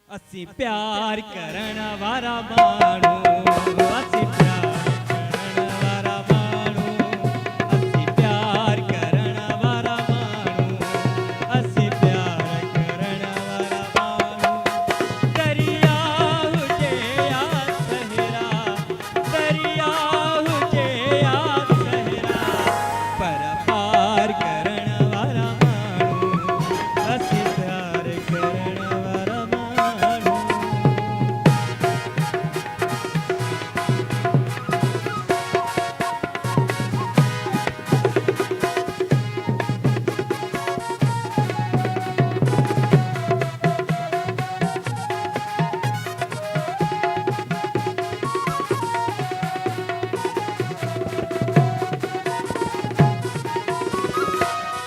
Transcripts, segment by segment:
असी प्यार करण वारा मानू, असी प्यार करण वारा मानू, असी प्यार करण वारा मानू, असी प्यार करण वारा मानू। दरिया हुजे या सहरा, दरिया हुजे या सहरा, पर पार करण वारा मानू, असी प्यार करण वारा मानू।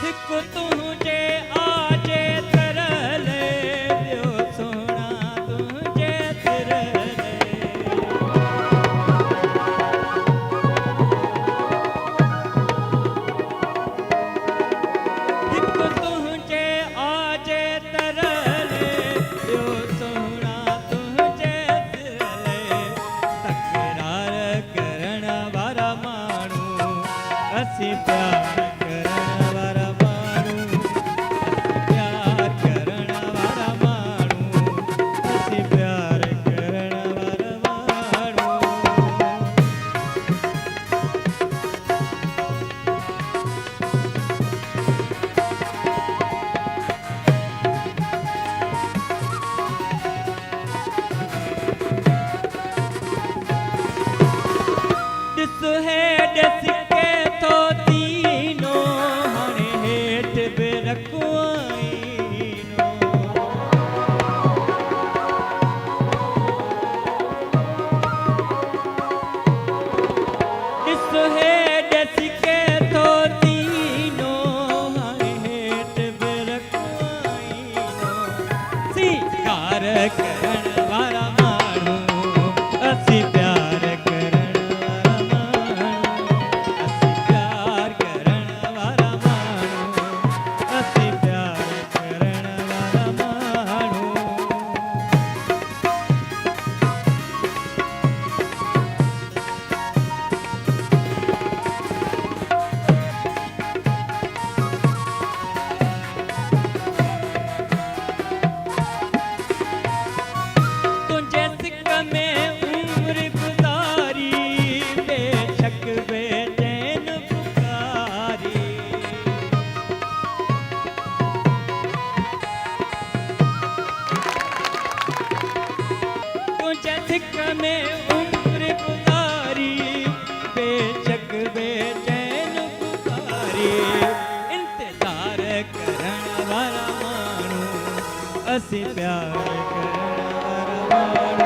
हिकु तुझे आजे तरले दियो सोना तुझे तरले, हिकु तुझे आजे तरले दियो सोना तुझे तरले। तकरार करण वारा मानू, असी प्यार करण वारा मानू, प्यार करण वारा मानू, असी प्यार करण वारा मानू। दिस है दिस के तो तीनो हणे हेठ बे रखवाईनो। दिस है दिस के तो तीनो हणे हेठ बे रखवाईनो। स्वीकार करण वारा मानू, असी प्यार करण वारा मानू, असी प्यार करण वारा मानू, असी प्यार करण वारा मानू। तुझे सिक में उम्र गुजारी, बेशक बेचैन पुकारी। तुझे सिक में उम्र गुजारी, बेशक बेचैन पुकारी। इंतजार करण वारा मानू, असी प्यार करण वारा मानू।